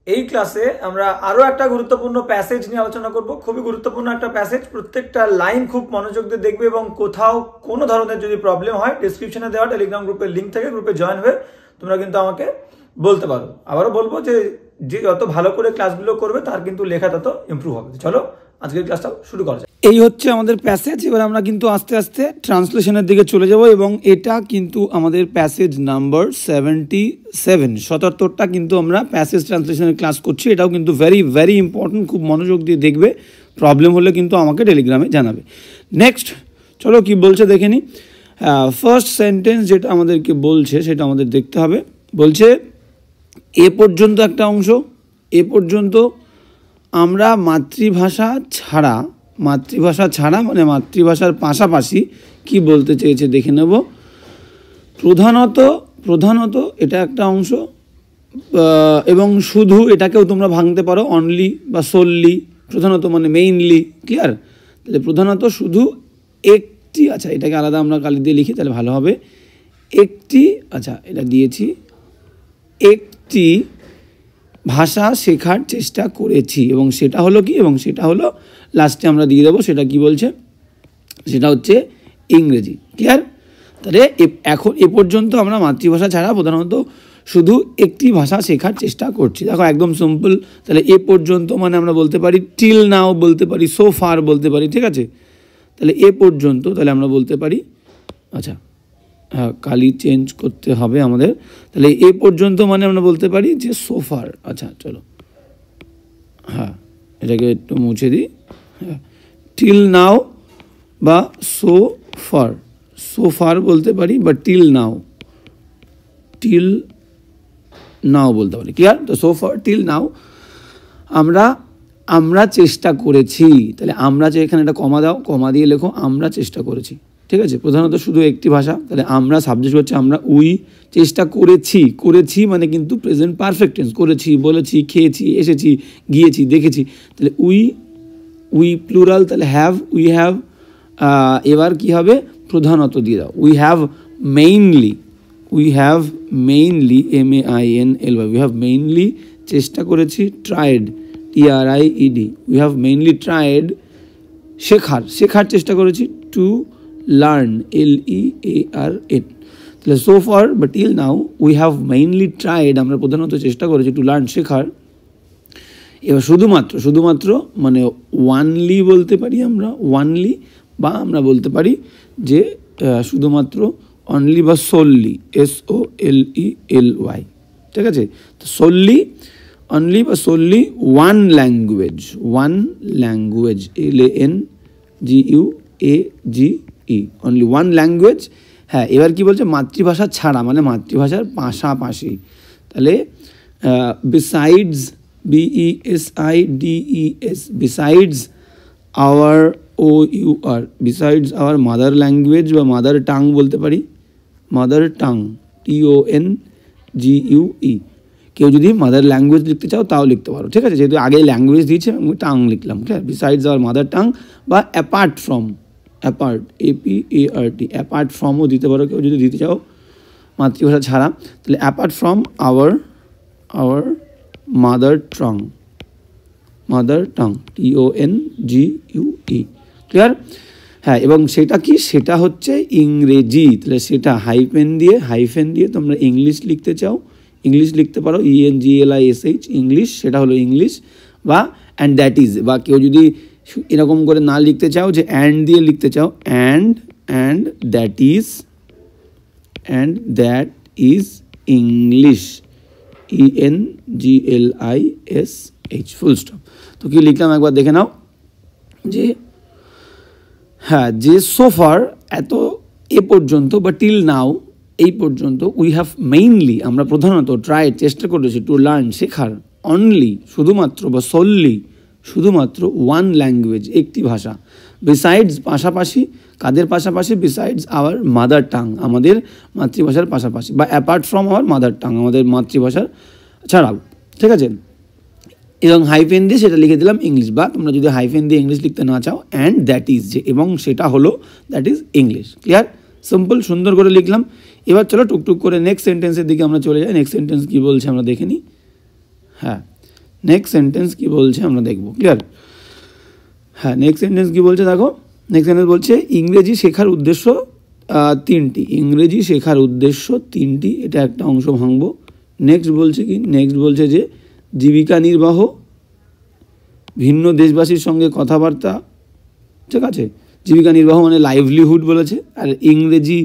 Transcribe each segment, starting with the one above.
এই ক্লাসে আমরা আরো একটা গুরুত্বপূর্ণ প্যাসেজ নিয়ে আলোচনা করব। খুবই গুরুত্বপূর্ণ একটা প্যাসেজ, প্রত্যেকটা লাইন খুব মনোযোগ দিয়ে দেখবে এবং কোথাও কোনো ধরনের যদি প্রবলেম হয় ডেসক্রিপশনে দেওয়া টেলিগ্রাম গ্রুপের লিঙ্ক থেকে গ্রুপে জয়েন হয়ে তোমরা কিন্তু আমাকে বলতে পারো। আবারও বলবো যে যত ভালো করে ক্লাসগুলো করবে তার কিন্তু লেখা তত ইমপ্রুভ হবে। চলো আজকের ক্লাসটা শুরু করা যাক। এই হচ্ছে আমাদের প্যাসেজ। এবার আমরা কিন্তু আস্তে আস্তে ট্রান্সলেশনের দিকে চলে যাব এবং এটা কিন্তু আমাদের প্যাসেজ নাম্বার 77, 77টা কিন্তু আমরা প্যাসেজ ট্রান্সলেশনের ক্লাস করছি। এটাও কিন্তু ভেরি ভেরি ইম্পর্টেন্ট, খুব মনোযোগ দিয়ে দেখবে। প্রবলেম হলে কিন্তু আমাকে টেলিগ্রামে জানাবে। নেক্সট চলো কি বলছে দেখে নি। ফার্স্ট সেন্টেন্স যেটা আমাদেরকে বলছে সেটা আমাদের দেখতে হবে। বলছে এ পর্যন্ত একটা অংশ, এ পর্যন্ত আমরা মাতৃভাষা ছাড়া মানে মাতৃভাষার পাশাপাশি কি বলতে চেয়েছে দেখে নেব। প্রধানত এটা একটা অংশ এবং শুধু এটাকেও তোমরা ভাঙতে পারো অনলি বা সোললি। প্রধানত মানে মেইনলি, ক্লিয়ার? তাহলে প্রধানত শুধু একটি, আচ্ছা এটাকে আলাদা আমরা কালি দিয়ে লিখি তাহলে ভালো হবে। একটি, আচ্ছা এটা দিয়েছি, একটি ভাষা শেখার চেষ্টা করেছি এবং সেটা হলো কি, এবং সেটা হলো লাস্টে আমরা দিয়ে দেবো। সেটা কি বলছে, সেটা হচ্ছে ইংরেজি, ক্লিয়ার? তাহলে এখন এ পর্যন্ত আমরা মাতৃভাষা ছাড়া প্রধানত শুধু একটি ভাষা শেখার চেষ্টা করছি। দেখো একদম সিম্পল। তাহলে এ পর্যন্ত মানে আমরা বলতে পারি টিল নাও, বলতে পারি সো ফার, বলতে পারি, ঠিক আছে? তাহলে এ পর্যন্ত, তাহলে আমরা বলতে পারি, আচ্ছা হ্যাঁ কালি চেঞ্জ করতে হবে আমাদের। তাহলে এ পর্যন্ত মানে আমরা বলতে পারি যে সোফার। আচ্ছা চলো হ্যাঁ এটাকে একটু মুছে দিই। হ্যাঁ টিল নাও বা সোফার বলতে পারি বা টিল নাও বলতে পারি, ক্লিয়ার? তো সোফার টিল নাও আমরা চেষ্টা করেছি। তাহলে আমরা যে এখানে একটা কমা দাও, কমা দিয়ে লেখো আমরা চেষ্টা করেছি, ঠিক আছে? প্রধানত শুধু একটি ভাষা। তাহলে আমরা সাবজেক্ট হচ্ছে আমরা, উই চেষ্টা করেছি মানে কিন্তু প্রেজেন্ট পারফেক্ট টেন্স। করেছি, বলেছি, খেয়েছি, এসেছি, গিয়েছি, দেখেছি। তাহলে উই প্লুরাল, তাহলে উই হ্যাভ। এবার কি হবে, প্রধানত দিয়ে দাও। We have mainly MAINLY, we have mainly চেষ্টা করেছি। Tried, TRIED, we have mainly tried শেখার চেষ্টা করেছি। Two learn, LEARN। তাহলে সো ফার বা till now we have mainly tried, আমরা প্রধানত চেষ্টা করেছি টু লার্ন, শেখার। এবার শুধুমাত্র মানে ওয়ানলি বলতে পারি আমরা, ওয়ানলি, বা আমরা বলতে পারি যে শুধুমাত্র অনলি বা সোললি, SOLELY, ঠিক আছে? তো সোললি, অনলি বা solely, one language, LANGUAGE, only one language. হ্যাঁ এবার কি বলছে, মাতৃভাষা ছাড়া মানে মাতৃভাষার পাশাপাশি। তাহলে besides, BESIDES, besides our, OUR, besides our mother language বা মাদার টাং বলতে পারি। Mother tongue, TONGUE। কেউ যদি মাদার ল্যাঙ্গুয়েজ লিখতে চাও তাও লিখতে পারো, ঠিক আছে? যেহেতু আগে ল্যাঙ্গুয়েজ দিয়েছে আমি টাং লিখলাম, ঠিক আছে? বিসাইডস আওয়ার মাদার টাং বা অ্যাপার্ট ফ্রম, APART, অ্যাপার্ট ফ্রমও দিতে পারো কেউ যদি দিতে চাও মাতৃভাষা ছাড়া। তাহলে apart from our mother tongue, TONGUE, clear? হ্যাঁ এবং সেটা কি, সেটা হচ্ছে ইংরেজি। তাহলে সেটা হাইফেন দিয়ে তোমরা ইংলিশ লিখতে চাও, ইংলিশ লিখতে পারো, ENGLISH, ইংলিশ, সেটা হলো ইংলিশ। বা অ্যান্ড দ্যাট ইজ, বা কেউ যদি এরকম করে না লিখতে চাও যে অ্যান্ড দিয়ে লিখতে চাও, and that is English, ENGLISH, full stop. তো কি লিখলাম একবার দেখে নাও যে হ্যাঁ যে সোফার এত এ পর্যন্ত বা টিল নাও এই পর্যন্ত, উই হ্যাভ মেইনলি আমরা প্রধানত ট্রাইড চেষ্টা করেছি, টু লার্ন শেখার, অনলি শুধুমাত্র বা সোললি শুধুমাত্র, ওয়ান ল্যাঙ্গুয়েজ একটি ভাষা, বিসাইডস পাশাপাশি, কাদের পাশাপাশি, বিসাইডস আওয়ার মাদার টাং আমাদের মাতৃভাষার পাশাপাশি, বা apart from our mother tongue আমাদের মাতৃভাষার ছাড়াও, ঠিক আছে? এবং হাইফেন দিয়ে সেটা লিখে দিলাম ইংলিশ, বা তোমরা যদি হাইফেন দিয়ে ইংলিশ লিখতে না চাও অ্যান্ড দ্যাট ইজ, যে এবং সেটা হলো that is English, clear? Simple, সুন্দর করে লিখলাম। এবার চলো টুকটুক করে নেক্সট সেন্টেন্সের দিকে আমরা চলে যাই। নেক্সট সেন্টেন্স কী বলছে আমরা দেখে নিই। হ্যাঁ নেক্সট সেন্টেন্স কি বলছে আমরা দেখব, ক্লিয়ার? হ্যাঁ, নেক্সট সেন্টেন্স কি বলছে দেখো। নেক্সট সেন্টেন্স বলছে ইংরেজি শেখার উদ্দেশ্য তিনটি। ইংরেজি শেখার উদ্দেশ্য তিনটি, এটা একটা অংশ ভাঙবো। নেক্সট বলছে কি, নেক্সট বলছে যে জীবিকা নির্বাহ, ভিন্ন দেশবাসীর সঙ্গে কথাবার্তা, ঠিক আছে? জীবিকা নির্বাহ মানে লাইভলিহুড বলেছে, আর ইংরেজি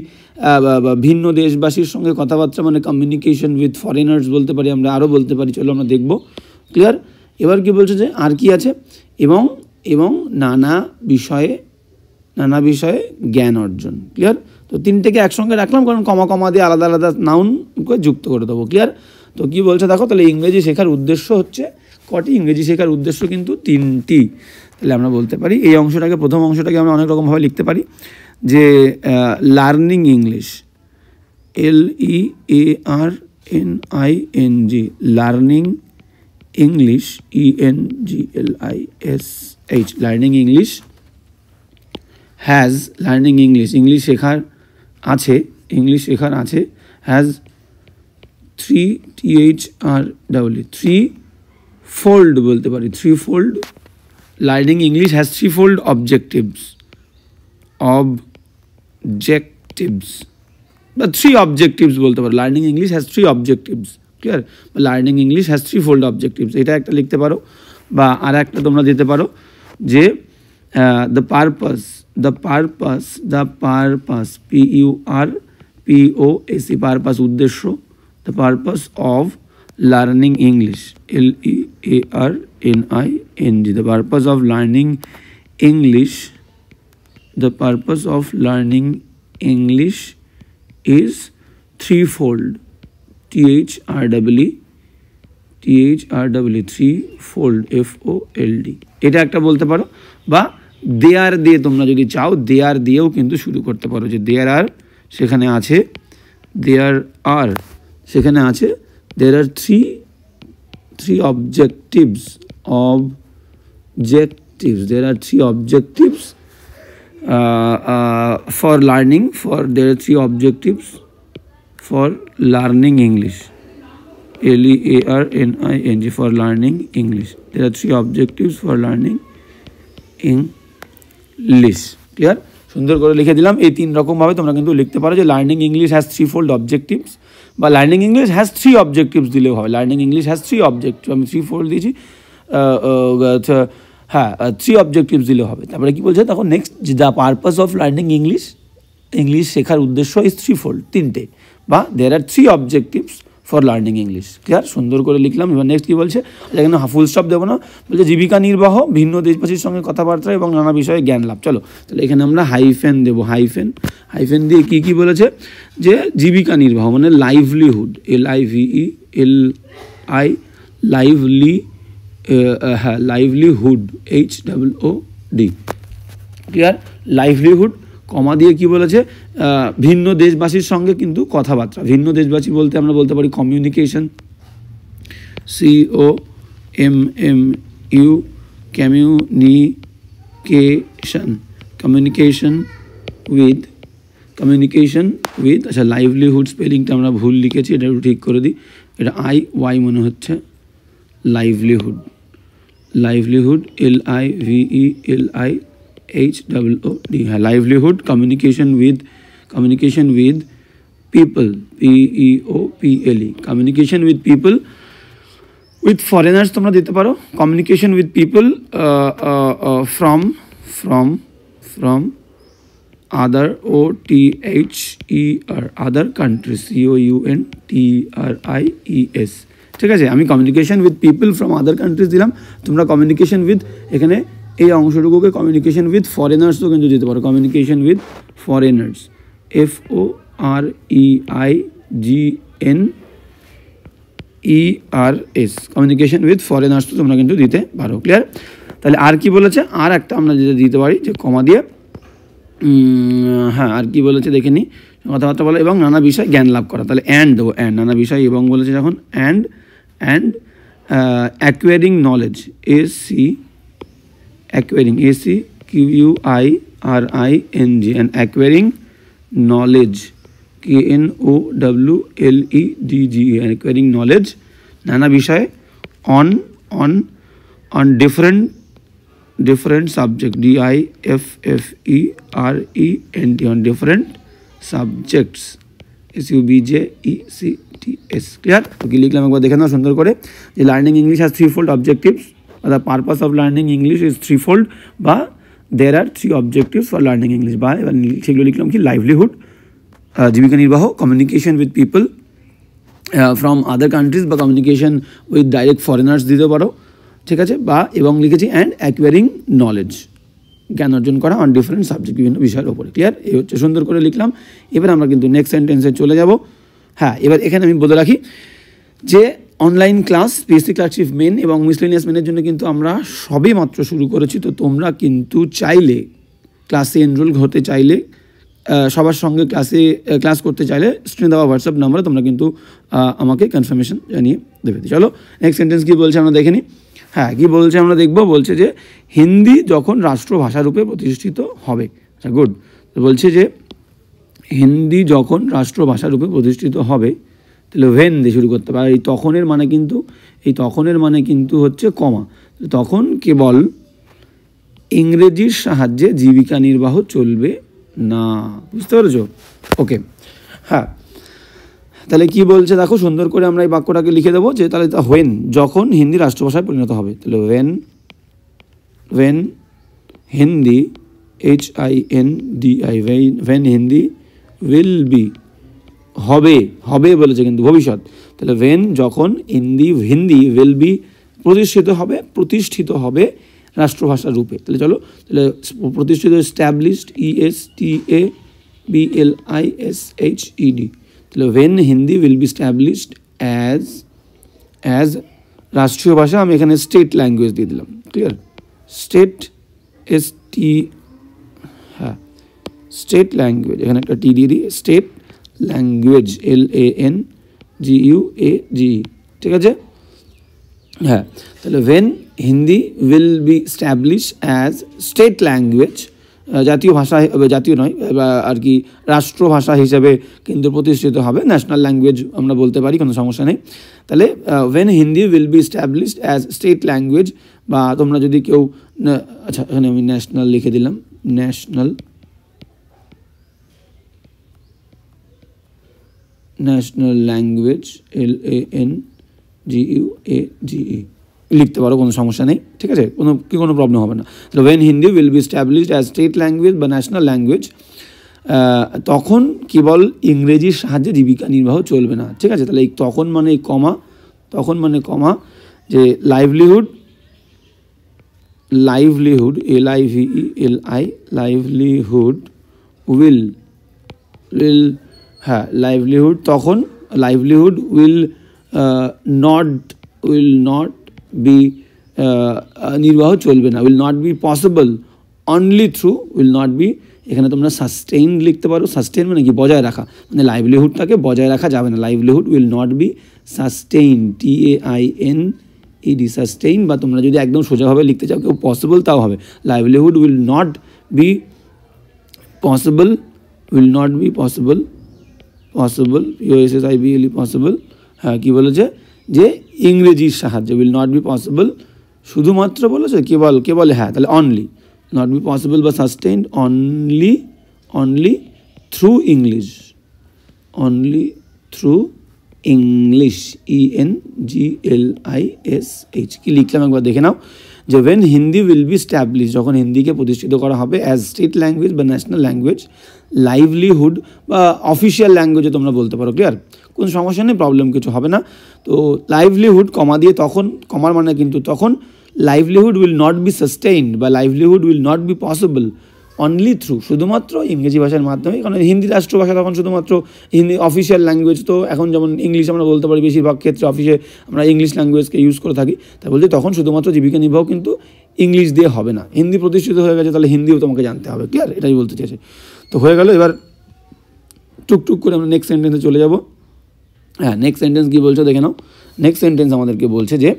ভিন্ন দেশবাসীর সঙ্গে কথাবার্তা মানে কমিউনিকেশন উইথ ফরেনার্স বলতে পারি আমরা, আরও বলতে পারি, চলো আমরা দেখব, ক্লিয়ার? এবার কি বলছে যে আর কি আছে, এবং এবং নানা বিষয়ে জ্ঞান অর্জন, ক্লিয়ার? তো তিনটেকে একসঙ্গে রাখলাম কারণ কমা কমা দিয়ে আলাদা আলাদা নাউন যুক্ত করে দেবো, ক্লিয়ার? তো কি বলছে দেখো, তাহলে ইংরেজি শেখার উদ্দেশ্য হচ্ছে কটি? ইংরেজি শেখার উদ্দেশ্য কিন্তু তিনটি। তাহলে আমরা বলতে পারি এই অংশটাকে, প্রথম অংশটাকে আমরা অনেক রকমভাবে লিখতে পারি যে learning English, LEARNING, learning English, ENGLISH, learning English has, learning English, English শেখার আছে, ইংলিশ শেখার আছে, হ্যাজ থ্রি ফোল্ড বলতে পারি, threefold, learning English has threefold objectives বা থ্রি অবজেক্টিভস বলতে পারো। Learning English has three objectives, clear? Learning English has threefold objectives, এটা একটা লিখতে পারো। বা আর একটা তোমরা দিতে পারো যে দ্য পারপাস, PURPOS, পারপাস উদ্দেশ্য, the purpose of learning English, LEARNING, the purpose of learning English, the purpose of learning English is threefold, THREE, threefold, FOLD, এটা একটা বলতে পারো। বা দেয়ার দিয়ে তোমরা যদি চাও, দেয়ার দিয়েও কিন্তু শুরু করতে পারো, যে দেয়ার আর সেখানে আছে, there are three objectives, there are three objectives for learning, there are three objectives for learning English, LEARNING, for learning English, there are three objectives for learning English, clear? সুন্দর করে লিখে দিলাম। এই তিন রকমভাবে তোমরা কিন্তু লিখতে পারো যে learning English has threefold objectives, বা learning English has three objectives দিলেও হবে। Learning English has three objective, আমি থ্রিফোল্ড দিয়েছি, হ্যাঁ থ্রি অবজেক্টিভস দিলেও হবে। তারপরে কি বলছে তখন next, the purpose of learning English, English শেখার উদ্দেশ্য ইজ থ্রিফোল্ড, তিনটে, বা there are three objectives for learning English, clear? সুন্দর করে লিখলাম। এবার নেক্সট কী বলছে, এখানে ফুল স্টপ দেবো না, বলছে জীবিকা নির্বাহ, ভিন্ন দেশবাসীর সঙ্গে কথাবার্তা এবং নানা বিষয়ে জ্ঞান লাভ। চলো তাহলে এখানে আমরা হাইফেন দেবো, হাইফেন দিয়ে কী বলেছে যে জীবিকা নির্বাহ মানে livelihood, LIVELI, livelihood, HOOD, clear? Livelihood, comma দিয়ে কি বলেছে, ভিন্ন দেশবাসীর সঙ্গে কিন্তু কথাবার্তা। ভিন্ন দেশবাসী বলতে আমরা বলতে পারি কমিউনিকেশন, COMMU, কমিউনিকেশন উইথ, আচ্ছা লাইভলিহুড স্পেলিংটা আমরা ভুল লিখেছি, এটা একটু ঠিক করে দিই, এটা IY মনে হচ্ছে, লাইভলিহুড, LIVELIHOOD, হ্যাঁ livelihood, communication with people, PEOPLE, communication with people, with foreigners তোমরা দিতে পারো, communication with people from other, OTHER, other countries, COUNTRIES, ঠিক আছে? আমি communication with people from other countries দিলাম, তোমরা কমিউনিকেশন উইথ, এখানে এই অংশটুকুকে কমিউনিকেশন উইথ ফরেনার্সও কিন্তু দিতে পারো, communication with foreigners, FOREIGNERS, communication with foreigners তোমরা কিন্তু দিতে পারো, ক্লিয়ার? তাহলে আর কি বলেছে, আর একটা আমরা যেটা দিতে পারি যে কমা দিয়ে, হ্যাঁ আর কি বলেছে দেখে নিই, কথাবার্তা বলো এবং নানা বিষয় জ্ঞান লাভ করা, তাহলে অ্যান্ড দেবো, অ্যান্ড, নানা বিষয় এবং বলেছে যখন, and acquiring knowledge, acquiring, ACQUIRING, and acquiring knowledge, KNOWLEDGE, acquiring knowledge, নানা বিষয়ে, on on different subject, different, on different subjects, subjects, clear? তো কি লিখলাম একবার দেখে নাও সুন্দর করে, যে learning English has threefold objectives, the purpose of learning English is threefold, বা there are three objectives for learning English, বা এবার সেগুলো লিখলাম কি, লাইভলিহুড, জীবিকা নির্বাহ, communication with people from other countries, বা কমিউনিকেশন উইথ ডাইরেক্ট ফরেনার্স দিতে পারো, ঠিক আছে, বা এবং লিখেছি অ্যান্ড অ্যাকুয়ারিং নলেজ, জ্ঞান অর্জন করা অন ডিফারেন্ট সাবজেক্ট, বিভিন্ন বিষয়ের ওপরে, ক্লিয়ার? এই হচ্ছে সুন্দর করে লিখলাম। এবার আমরা কিন্তু নেক্সট সেন্টেন্সে চলে যাব। হ্যাঁ, এবার এখানে আমি বলে রাখি যে online class, PSC clerkship main এবং মিসলেনিয়াস মেনের জন্য কিন্তু আমরা সবে মাত্র শুরু করেছি। তো তোমরা কিন্তু চাইলে ক্লাসে এনরোল হতে চাইলে, সবার সঙ্গে ক্লাস করতে চাইলে স্ক্রিনে দেওয়া হোয়াটসঅ্যাপ নাম্বারে তোমরা কিন্তু আমাকে কনফার্মেশন জানিয়ে দেবে। চলো নেক্সট সেন্টেন্স কী বলছে আমরা দেখে নিই। হ্যাঁ, কী বলছে আমরা দেখবো, বলছে যে হিন্দি যখন রাষ্ট্রভাষারূপে প্রতিষ্ঠিত হবে। আচ্ছা, গুড। বলছে যে হিন্দি যখন রাষ্ট্রভাষারূপে প্রতিষ্ঠিত হবে, তাহলে ভেন দিয়ে শুরু করতে পারে। এই তখনের মানে কিন্তু হচ্ছে কমা, তখন কেবল ইংরেজির সাহায্যে জীবিকা নির্বাহ চলবে না। বুঝতে পেরেছো? ওকে, হ্যাঁ, তাহলে কি বলছে দেখো সুন্দর করে আমরা এই বাক্যটাকে লিখে দেবো, যে তাহলে হোয়েন যখন হিন্দি রাষ্ট্রভাষায় পরিণত হবে, তাহলে when Hindi, HINDI, when Hindi will be, হবে বলেছে কিন্তু ভবিষ্যৎ, তাহলে ওয়েন যখন হিন্দি উইল বি প্রতিষ্ঠিত হবে রাষ্ট্রভাষা রূপে। তাহলে চলো, তাহলে প্রতিষ্ঠিত, established, ESTABLISHED, তাহলে when Hindi will be established as রাষ্ট্রীয় ভাষা, আমি এখানে স্টেট ল্যাঙ্গুয়েজ দিয়ে দিলাম, ক্লিয়ার? স্টেট স্টেট ল্যাঙ্গুয়েজ, এখানে একটা টি দিয়ে দিই, স্টেট ল্যাঙ্গুয়েজ, LANGUAGE, ঠিক আছে? হ্যাঁ, তাহলে when Hindi will be established as state language, জাতীয় ভাষা, জাতীয় নয় আর কি, রাষ্ট্রভাষা হিসেবে কিন্তু প্রতিষ্ঠিত হবে, ন্যাশনাল ল্যাঙ্গুয়েজ আমরা বলতে পারি, কোনো সমস্যা নেই। তাহলে when Hindi will be established as state language, বা তোমরা যদি কেউ, আচ্ছা এখানে আমি ন্যাশনাল লিখে দিলাম, ন্যাশনাল ল্যাঙ্গুয়েজ, LANGUAGE লিখতে পারো, কোনো সমস্যা নেই, ঠিক আছে? কোনো প্রবলেম হবে না। তো when Hindi will be established as state language বা ন্যাশনাল ল্যাঙ্গুয়েজ, তখন কেবল ইংরেজির সাহায্যে জীবিকা নির্বাহ চলবে না, ঠিক আছে? তাহলে এই তখন মানে কমা, যে লাইভলিহুড, LIVELI, লাইভলিহুড উইল, হ্যাঁ, লাইভলিহুড তখন, লাইভলিহুড উইল নট বি, নির্বাহ চলবে না, will not be possible only through, will not be, এখানে তোমরা সাস্টেইন লিখতে পারো। সাস্টেইন মানে কি, বজায় রাখা, মানে লাইভলিহুডটাকে বজায় রাখা যাবে না, livelihood will not be sustain, TAINED, sustain, বা তোমরা যদি একদম সোজাভাবে লিখতে চাও কেউ পসিবল, তাও হবে, livelihood will not be possible, POSSIBLE, possible. হ্যাঁ, কী বলেছে, যে ইংরেজির সাহায্যে, উইল নট বি পসিবল, শুধুমাত্র বলেছে, কেবল, হ্যাঁ, তাহলে অনলি, নট বি পসিবল বা sustained only through English, ENGLISH। কি লিখলাম একবার দেখে নাও, যে when Hindi will be establish, যখন হিন্দিকে প্রতিষ্ঠিত করা হবে অ্যাজ স্টেট ল্যাঙ্গুয়েজ বা ন্যাশনাল ল্যাঙ্গুয়েজ, লাইভলিহুড বা অফিসিয়াল ল্যাঙ্গুয়েজে তোমরা বলতে পারো, ক্লিয়ার? কোনো সমস্যা নেই, প্রবলেম কিছু হবে না। তো লাইভলিহুড কমা দিয়ে, তখন কমার মানে কিন্তু তখন livelihood will not be sustained বা livelihood will not be possible only through, শুধুমাত্র ইংরেজি ভাষার মাধ্যমে, কারণ হিন্দি রাষ্ট্রভাষা, তখন শুধুমাত্র হিন্দি অফিসিয়াল ল্যাঙ্গুয়েজ, তো এখন যেমন ইংলিশ আমরা বলতে পারি, বেশিরভাগ ক্ষেত্রে অফিসে আমরা ইংলিশ ল্যাঙ্গুয়েজকে ইউজ করে থাকি, তাই বলতে তখন শুধুমাত্র জীবিকা নির্বাহ কিন্তু ইংলিশ দিয়ে হবে না, হিন্দি প্রতিষ্ঠিত হয়ে গেছে, তাহলে হিন্দিও তোমাকে জানতে হবে, ক্লিয়ার? এটাই বলতে চেয়েছে। তো হয়ে গেল, এবার টুকটুক করে আমরা নেক্সট সেন্টেন্সে চলে যাব। হ্যাঁ, নেক্সট সেন্টেন্স কী বলছে দেখে নাও। নেক্সট সেন্টেন্স আমাদেরকে বলছে যে,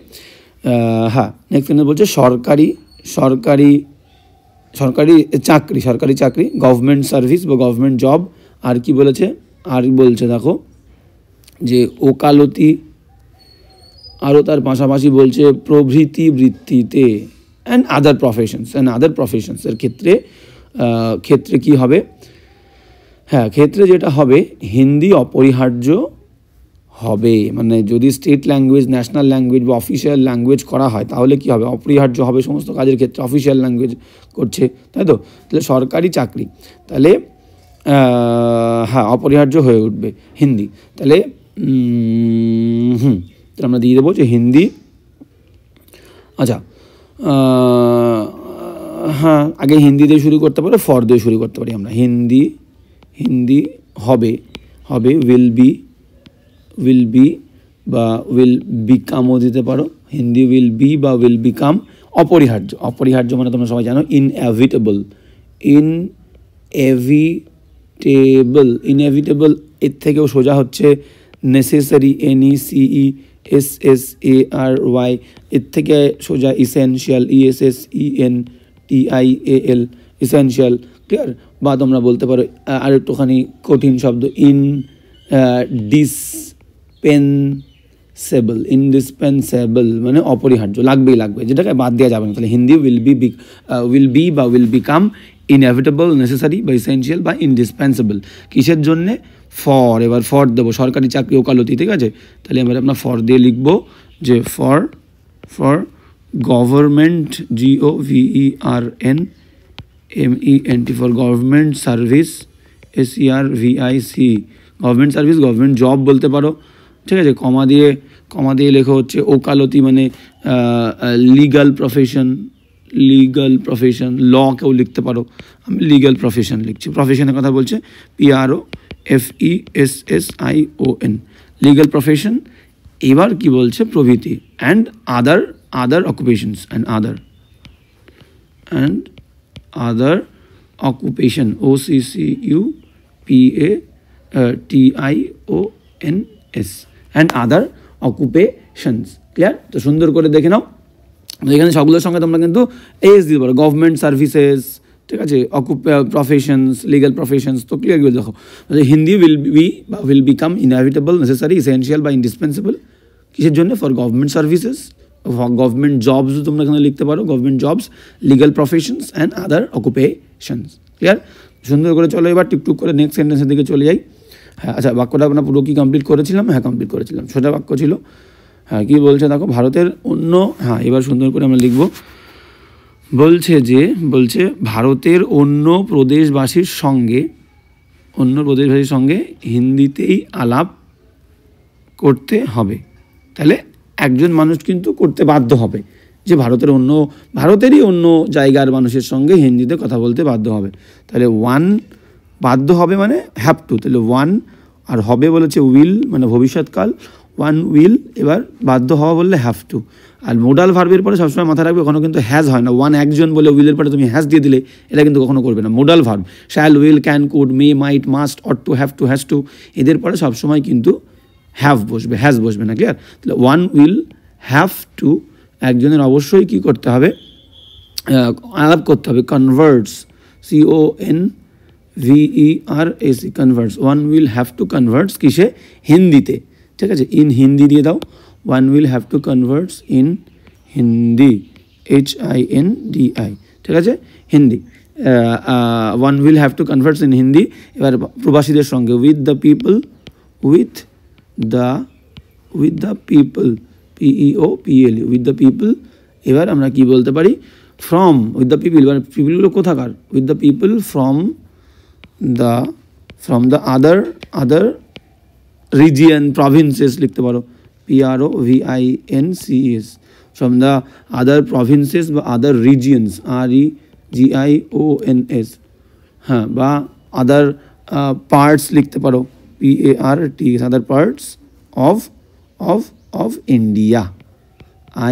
হ্যাঁ, নেক্সট সেন্টেন্স বলছে সরকারি চাকরি, গভর্নমেন্ট সার্ভিস বা গভর্নমেন্ট জব। আর কি বলেছে, আর বলছে দেখো, যে ওকালতি আরও তার পাশাপাশি বলছে প্রভৃতি বৃত্তিতে অ্যান্ড আদার প্রফেশনসের ক্ষেত্রে কি হবে, হ্যাঁ ক্ষেত্রে যেটা হবে হিন্দি অপরিহার্য হবে। মানে যদি স্টেট ল্যাঙ্গুয়েজ, ন্যাশনাল ল্যাঙ্গুয়েজ বা অফিসিয়াল ল্যাঙ্গুয়েজ করা হয় তাহলে কি হবে, অপরিহার্য হবে সমস্ত কাজের ক্ষেত্রে। অফিসিয়াল ল্যাঙ্গুয়েজ করছে, তাই তো, তাহলে সরকারি চাকরি, তাহলে হ্যাঁ অপরিহার্য হয়ে উঠবে হিন্দি। তাহলে তাহলে আমরা দিয়ে দেবো যে হিন্দি। আচ্ছা, হ্যাঁ আগে হিন্দি দিয়ে শুরু করতে পারি, ফর দিয়ে শুরু করতে পারি আমরা। হিন্দি হবে উইল বি বা উইল বিকামও দিতে পারো। হিন্দি উইল বি বা উইল বিকাম অপরিহার্য মানে তোমরা সবাই জানো ইনএভিটেবল এর থেকেও সোজা হচ্ছে নেসেসারি, NECESSARY, এর থেকে সোজা ইসেনশিয়াল, ESSENTIAL, ইসেনশিয়াল, ক্লিয়ার। বা তোমরা বলতে পারো আর একটুখানি কঠিন শব্দ ইনডিসপেন্সেবল মানে অপরিহার্য, লাগবে, যেটাকে বাদ দেওয়া যাবে না। তাহলে হিন্দি উইল বি বা উইল বিকাম ইনএভিটেবল, নেসেসারি বা ইসেনশিয়াল বা ইনডিসপেন্সেবল। কিসের জন্যে, ফর। এবার ফর দেবো, সরকারি চাকরি ওকালতি, ঠিক আছে। তাহলে এবার আমরা ফর দিয়ে লিখবো যে for government, GOVERNMENT, for government service, SERVIC, government service, government job বলতে পারো, ঠিক আছে। কমা দিয়ে লেখা হচ্ছে ওকালতি মানে লিগাল প্রফেশন, ল কেউ লিখতে পারো, আমি লিগাল প্রফেশন লিখছি। প্রফেশনের কথা বলছে PROFESSION, লিগাল প্রফেশন। এবার কি বলছে, প্রভৃতি and other occupations other occupation, OCCUPATIONS, and other occupations, clear. তো সুন্দর করে দেখে নাও, এখানে সবগুলোর সঙ্গে তোমরা কিন্তু এস দিতে পারো, গভর্নমেন্ট সার্ভিসেস, ঠিক আছে, প্রফেশনস, লিগাল প্রফেশনস। তো ক্লিয়ার করে দেখো, Hindi will become inevitable, necessary, essential বা ইন্ডিসপেন্সেবল। কিসের জন্য, for government services, government jobs তোমরা এখানে লিখতে পারো, government jobs, legal professions and other occupations, clear. সুন্দর করে চলো, এবার টুকটুক করে নেক্সট সেন্টেন্সের দিকে চলে যাই। হ্যাঁ আচ্ছা, বাক্যটা আপনার পুরো কি কমপ্লিট করেছিলাম? হ্যাঁ কমপ্লিট করেছিলাম, সোজা বাক্য ছিল। হ্যাঁ কী বলছে দেখো, ভারতের অন্য, হ্যাঁ এবার সুন্দর করে আমরা লিখব, বলছে ভারতের অন্য প্রদেশবাসীর সঙ্গে হিন্দিতেই আলাপ করতে হবে। তাহলে একজন মানুষ কিন্তু করতে বাধ্য হবে যে ভারতেরই অন্য জায়গার মানুষের সঙ্গে হিন্দিতে কথা বলতে বাধ্য হবে। তাহলে ওয়ান বাধ্য হবে মানে হ্যাভ টু, তাহলে ওয়ান, আর হবে বলেছে উইল মানে ভবিষ্যৎকাল, ওয়ান উইল। এবার বাধ্য হওয়া বললে হ্যাভ টু। আর মোডাল ভার্বের পরে সবসময় মাথায় রাখবে, কখনো কিন্তু হ্যাজ হয় না। ওয়ান একজন বলে উইলের পরে তুমি হ্যাজ দিয়ে দিলে, এটা কিন্তু কখনো করবে না। Modal verb shall, will, can, could, may, might, must, ought to, have to, has to, এদের পরে সবসময় কিন্তু হ্যাভ বসবে, হ্যাজ বসবে না, ক্লিয়ার। তাহলে ওয়ান উইল হ্যাভ টু, একজনের অবশ্যই কী করতে হবে, আলাপ করতে হবে, converts, CONVERS, converts. One will have to converts কিসে, হিন্দিতে, ঠিক আছে। ইন হিন্দি দিয়ে দাও, one will have to converts in Hindi, HINDI, ঠিক আছে, Hindi. One will have to converts in Hindi. এবার প্রবাসীদের সঙ্গে with the people, with the people, PEOPLE, with the people. এবার আমরা কি বলতে পারি, ফ্রম, উইথ দ্য পিপল, এবার পিপলগুলো কোথাকার, with the people from the other region, provinces লিখতে পারো, PROVINCES, from the other provinces বা আদার রিজিয়ন্স, REGIONS, হ্যাঁ, বা আদার পার্টস লিখতে পারো, PARTS, other parts of India,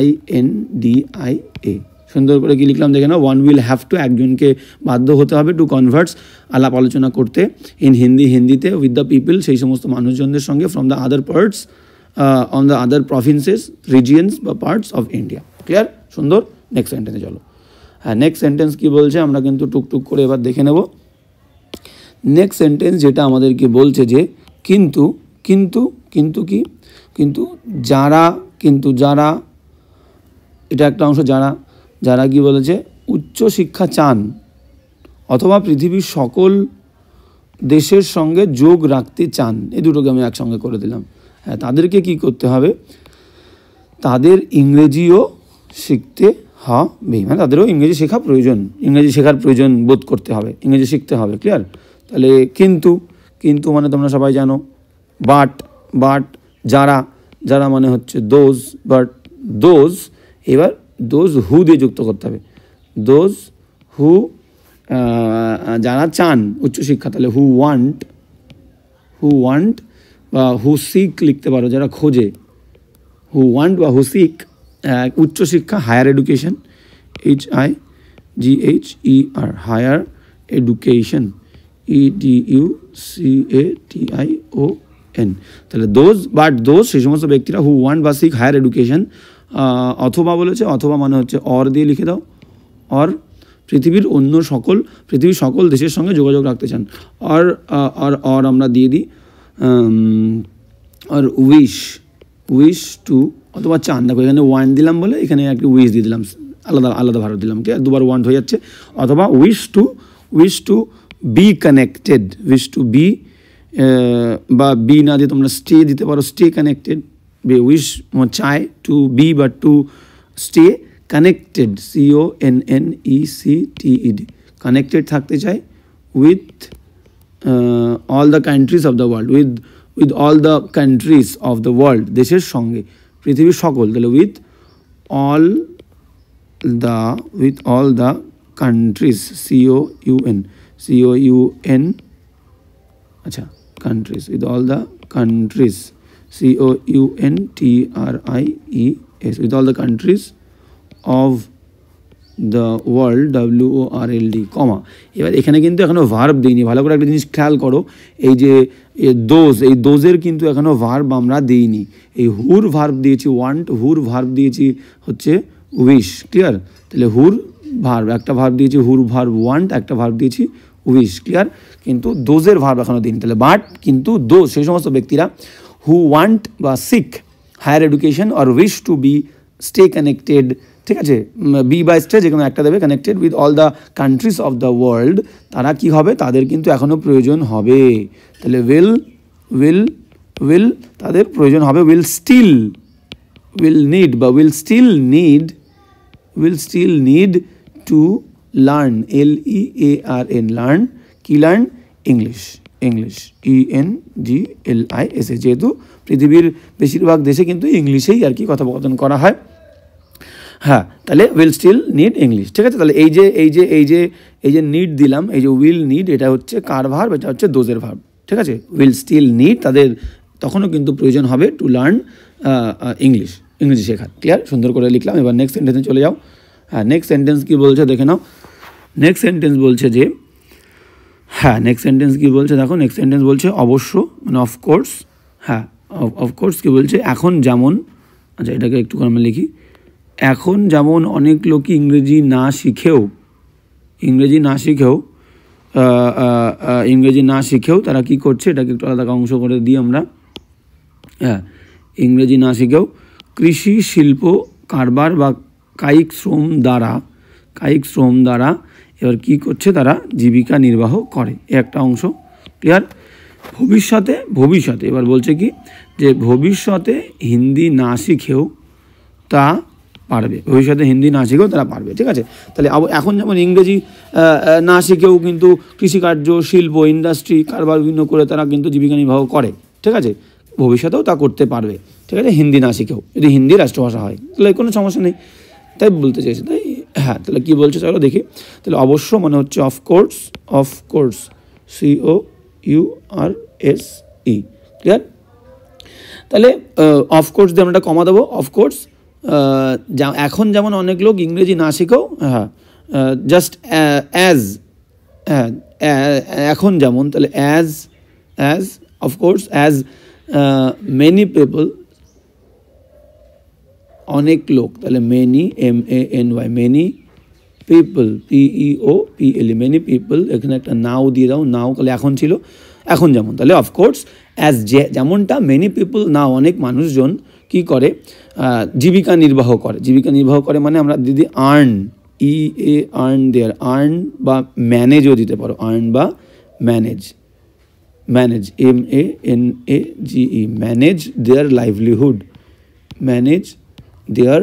INDIA। সুন্দর করে কি লিখলাম দেখে না, ওয়ান উইল হ্যাভ টু, একজনকে বাধ্য হতে হবে, টু কনভার্টস, আলাপ আলোচনা করতে, ইন হিন্দি, হিন্দিতে, উইথ দ্য পিপল, সেই সমস্ত মানুষজনদের সঙ্গে, from the other parts, on the other provinces, regions বা পার্টস অফ ইন্ডিয়া, ক্লিয়ার। সুন্দর, নেক্সট সেন্টেন্সে চলো। হ্যাঁ নেক্সট সেন্টেন্স কী বলছে আমরা কিন্তু টুকটুক করে এবার দেখে নেব। নেক্সট সেন্টেন্স যেটা আমাদেরকে বলছে যে কিন্তু যারা কিন্তু যারা, এটা একটা অংশ, যারা যারা কি বলেছে, উচ্চ শিক্ষা চান অথবা পৃথিবীর সকল দেশের সঙ্গে যোগ রাখতে চান, এই দুটোকে আমি একসঙ্গে করে দিলাম। হ্যাঁ, তাদেরকে কি করতে হবে, তাদের ইংরেজিও শিখতে হবে, মানে তাদেরও ইংরেজি শেখা প্রয়োজন, ইংরেজি শেখার প্রয়োজন বোধ করতে হবে, ইংরেজি শিখতে হবে। ক্লিয়ার? তাহলে কিন্তু, কিন্তু মানে তোমরা সবাই জানো, বাট, বাট যারা, যারা মানে হচ্ছে দোজ, বাট দোজ, এবার দোজ হু দিয়ে যুক্ত করতে হবে, দোজ হু, যারা চান উচ্চশিক্ষা, তাহলে হু ওয়ান্ট বা হু সিক লিখতে পারো, যারা খোঁজে, হু ওয়ান্ট বা হু সিক উচ্চশিক্ষা, higher education, HIGHER, higher education, EDUCATION। তাহলে দোজ, বাট দোজ সেই সমস্ত ব্যক্তিরা হু ওয়ান্ট বা সিক হায়ার এডুকেশন, অথবা বলেছে, অথবা মানে হচ্ছে অর দিয়ে লিখে দাও, অর পৃথিবীর সকল দেশের সঙ্গে যোগাযোগ রাখতে চান, অর আমরা দিয়ে দিই, আর উইশ টু, অথবা চান, দেখো এখানে ওয়ান দিলাম বলে এখানে একটি উইশ দিয়ে দিলাম, আলাদা আলাদা ভারত দিলাম, ঠিক আছে, দুবার ওয়ান হয়ে যাচ্ছে। অথবা wish to be connected, wish to be, বা বি না দিয়ে তোমরা স্টে দিতে পারো, স্টে কানেক্টেড, উইশ চায়, টু বি বা to stay connected, CONNECTED, connected থাকতে চাই with all the countries of the world, with all the countries of the world, দেশের সঙ্গে, পৃথিবীর সকল, তাহলে with all the countries, COUN, আচ্ছা, countries, with all the countries, COUNTRIES, with all the countries of the world, WORLD, কমা। এবার এখানে কিন্তু এখনও ভার্ব দিইনি, ভালো করে একটা জিনিস খেয়াল করো, এই যে দোজ, এই দোজের কিন্তু এখনও ভার্ব আমরা দিইনি, এই হুর ভার্ব দিয়েছি ওয়ান্ট, হুর ভার্ব দিয়েছি হচ্ছে উইশ। ক্লিয়ার? তাহলে হুর ভার্ব, একটা ভার্ব দিয়েছি হুর ভার্ব ওয়ান্ট, একটা ভার্ব দিয়েছি উইশ। ক্লিয়ার? কিন্তু দোজের ভার্ব এখনও দিইনি, তাহলে বাট কিন্তু দোজ সেই সমস্ত ব্যক্তিরা হু ওয়ান্ট বা seek higher education or wish to be stay connected, ঠিক আছে, বি বা স্টে যে কোনো একটা দেবে, connected with all the countries of the world, তারা কি হবে, তাদের কিন্তু এখনও প্রয়োজন হবে। তাহলে উইল তাদের প্রয়োজন হবে, উইল নিড বা will still need to learn, LEARN, learn, কি লার্ন, ইংলিশ, ENGLISH, যেহেতু পৃথিবীর বেশিরভাগ দেশে কিন্তু ইংলিশেই আর কি কথোপকথন করা হয়। হ্যাঁ, তাহলে উইল স্টিল নিড ইংলিশ, ঠিক আছে। তাহলে এই যে নিড দিলাম, এই যে উইল নিড, এটা হচ্ছে কার ভার্ব, এটা হচ্ছে দোজের ভার্ব, ঠিক আছে। উইল স্টিল নিড, তাদের তখনও কিন্তু প্রয়োজন হবে টু লার্ন ইংরেজি শেখার। ক্লিয়ার? সুন্দর করে লিখলাম। এবার নেক্সট সেন্টেন্সে চলে যাও। হ্যাঁ, নেক্সট সেন্টেন্স কী বলছে দেখে নাও। নেক্সট সেন্টেন্স বলছে যে, হ্যাঁ, নেক্সট সেন্টেন্স কী বলছে দেখো, নেক্সট সেন্টেন্স বলছে অবশ্য, মানে অফকোর্স। হ্যাঁ, অফকোর্স কী বলছে, এখন যেমন, আচ্ছা এটাকে একটু আমি লিখি, এখন যেমন অনেক লোকই ইংরেজি না শিখেও তারা কি করছে, এটাকে একটু আলাদা অংশ করে দিই আমরা। হ্যাঁ, ইংরেজি না শিখেও কৃষি, শিল্প, কারবার বা কায়িক শ্রম দ্বারা এবার কি করছে, তারা জীবিকা নির্বাহ করে, একটা অংশ। ক্লিয়ার? ভবিষ্যতে এবার বলছে কি, যে ভবিষ্যতে হিন্দি না শিখেও তা পারবে, ভবিষ্যতে হিন্দি না শিখেও তারা পারবে, ঠিক আছে। তাহলে এখন যেমন ইংরেজি না শিখেও কিন্তু কৃষিকার্য, শিল্প, ইন্ডাস্ট্রি, কারবার বিভিন্ন করে তারা কিন্তু জীবিকা নির্বাহ করে, ঠিক আছে, ভবিষ্যতেও তা করতে পারবে, ঠিক আছে, হিন্দি না শিখেও, যদি হিন্দি রাষ্ট্রভাষা হয় তাহলে কোনো সমস্যা নেই, তাই বলতে চাইছে। তাই হ্যাঁ, তাহলে কী বলছে চলো দেখি। তাহলে অবশ্য মানে হচ্ছে অফকোর্স, COURSE। ক্লিয়ার? তাহলে অফকোর্স দিয়ে আমরা কমা দেবো, অফকোর্স। এখন যেমন অনেক লোক ইংরেজি না শিখেও, হ্যাঁ, জাস্ট অ্যাজ, হ্যাঁ, এখন যেমন, তাহলে as of course, as many people, অনেক লোক, তাহলে many, MANY, many people, PEOPLE, many people, এখানে একটা নাও দিয়ে দাও, নাও, তাহলে এখন ছিল, এখন যেমন, তাহলে অফকোর্স অ্যাজ, যেমনটা মেনি পিপল নাও, অনেক মানুষজন কি করে, জীবিকা নির্বাহ করে। জীবিকা নির্বাহ করে মানে আমরা দিদি আর্ন, আর্ন দেয়ার, আর্ন বা ম্যানেজও দিতে পারো, আর্ন বা manage, manage MANAGE, manage their livelihood, manage their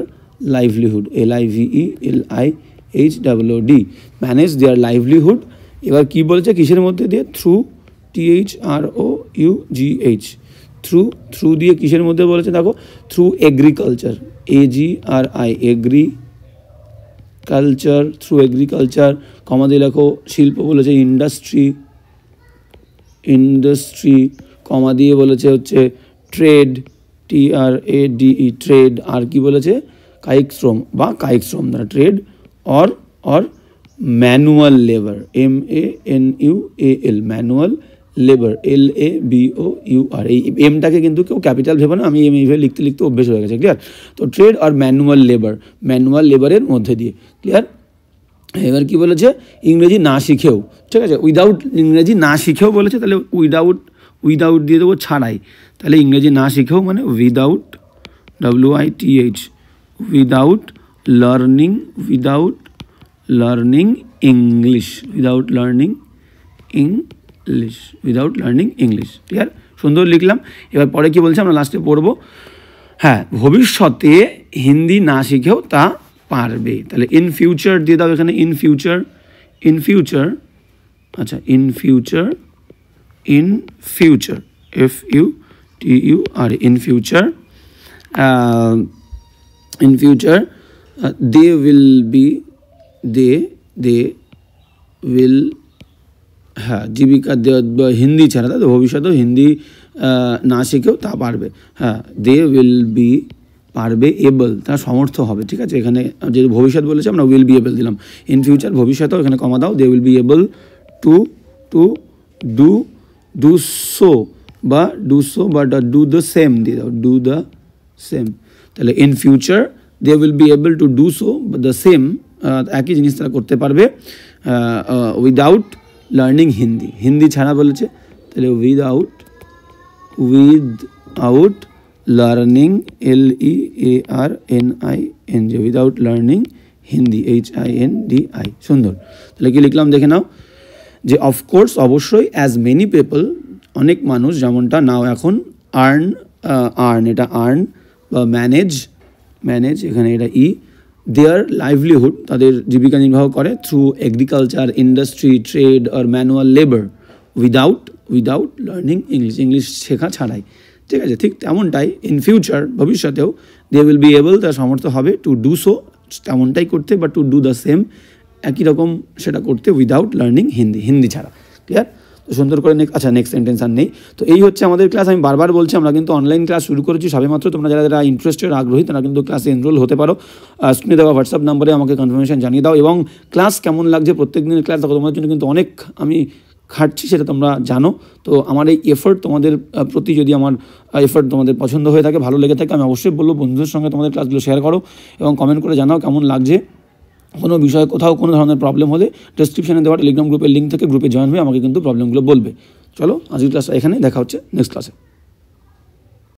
livelihood LIVELIHOOD, manage their livelihood. এবার কি বলছে কিসের মধ্যে দিয়ে, থ্রু THROUGH, থ্রু দিয়ে কিসের মধ্যে বলেছে দেখো, through agriculture AGRI, agriculture, through agriculture, comma দিয়ে লেখো শিল্প বলেছে ইন্ডাস্ট্রি, কমা দিয়ে বলেছে হচ্ছে ট্রেড TRADE, ট্রেড, আর কি বলেছে কায়িক শ্রম বা কায়িক শ্রম দ্বারা trade, or manual labour MANUAL, manual labour LABOUR। এই এমটাকে কিন্তু কেউ ক্যাপিটাল ভেবে না, আমি এইভাবে লিখতে লিখতে অভ্যেস হয়ে গেছে, ক্লিয়ার? তো ট্রেড আর ম্যানুয়াল লেবারের মধ্যে দিয়ে, ক্লিয়ার? এবার কি বলেছে, ইংরেজি না শিখেও, ঠিক আছে, উইদাউট, ইংরেজি না শিখেও বলেছে, তাহলে উইদাউট দিয়ে দেবো ছাড়াই, তাহলে ইংরেজি না শিখেও মানে without WITH, without learning English, without learning English, clear? সুন্দর লিখলাম। এবার পরে কি বলছে আমরা লাস্টে পড়বো, হ্যাঁ, ভবিষ্যতে হিন্দি না শিখেও তা পারবে। তাহলে ইন ফিউচার দিয়ে দাও এখানে, ইন ফিউচার, আচ্ছা, in future FUTURE, in future they will, হ্যাঁ, জীবিকা হিন্দি ছাড়া, তাই তো, ভবিষ্যতেও হিন্দি না শিখেও তা পারবে, হ্যাঁ, they will be, পারবে, এবল, তার সমর্থ হবে, ঠিক আছে? এখানে যেহেতু ভবিষ্যৎ বলেছে আমরা উইল বি এবল দিলাম, ইন ফিউচার ভবিষ্যতেও এখানে কমা দাও, they will be able to do so বা do the same দিয়ে দাও, do the same। তাহলে in future they will be able to do so but the same, একই জিনিস তারা করতে পারবে উইদাউট লার্নিং হিন্দি ছাড়া বলেছে, তাহলে without learning LEARNING, without learning Hindi HINDI। সুন্দর, তাহলে কি লিখলাম দেখে নাও, যে অফকোর্স অবশ্যই, অ্যাজ মেনি পিপল অনেক মানুষ, যেমনটা নাও এখন, আর্ন এটা আর্ন বা ম্যানেজ এখানে এটা দেয়ার লাইভলিহুড, তাদের জীবিকা নির্বাহ করে, থ্রু এগ্রিকালচার, ইন্ডাস্ট্রি, ট্রেড আর manual labour, without learning English শেখা ছাড়াই, ঠিক আছে? ঠিক তেমনটাই ইন ফিউচার ভবিষ্যতেও দে উইল বি এবল, তার সামর্থ্য হবে, টু ডু সো, তেমনটাই করতে, বা টু ডু দ্য সেম, একই রকম সেটা করতে, উইদাউট লার্নিং হিন্দি ছাড়া, ক্লিয়ার? তো সুন্দর করে আচ্ছা, নেক্সট সেন্টেন্স আর নেই। তো এই হচ্ছে আমাদের ক্লাস। আমি বারবার বলছি, আমরা কিন্তু অনলাইন ক্লাস শুরু করেছি সবেমাত্র। তোমরা যারা ইন্টারেস্টেড, আগ্রহী, তারা কিন্তু ক্লাসে এনরোল হতে পারো। স্ক্রিনে দেওয়া হোয়াটসঅ্যাপ নাম্বারে আমাকে কনফার্মেশন জানিয়ে দাও, এবং ক্লাস কেমন লাগছে, প্রত্যেক দিনের ক্লাস দেখো, তোমাদের জন্য কিন্তু অনেক আমি খাটছি, সেটা তোমরা জানো। তো আমার এই এফোর্ট তোমাদের প্রতি, যদি আমার এফোর্ট তোমাদের পছন্দ হয়ে থাকে, ভালো লেগে থাকে, আমি অবশ্যই বলবো বন্ধুদের সঙ্গে তোমাদের ক্লাসগুলো শেয়ার করো, এবং কমেন্ট করে জানাও কেমন লাগছে। কোনো বিষয়ে কোথাও কোনো ধরনের প্রবলেম হলে ডেসক্রিপশনে দেওয়া টেলিগ্রাম গ্রুপের লিঙ্ক থেকে গ্রুপে জয়েন হয়ে আমাকে কিন্তু প্রবলেমগুলো বলবে। চলো, আজকের ক্লাসটা এখানে, দেখা হচ্ছে নেক্সট ক্লাসে।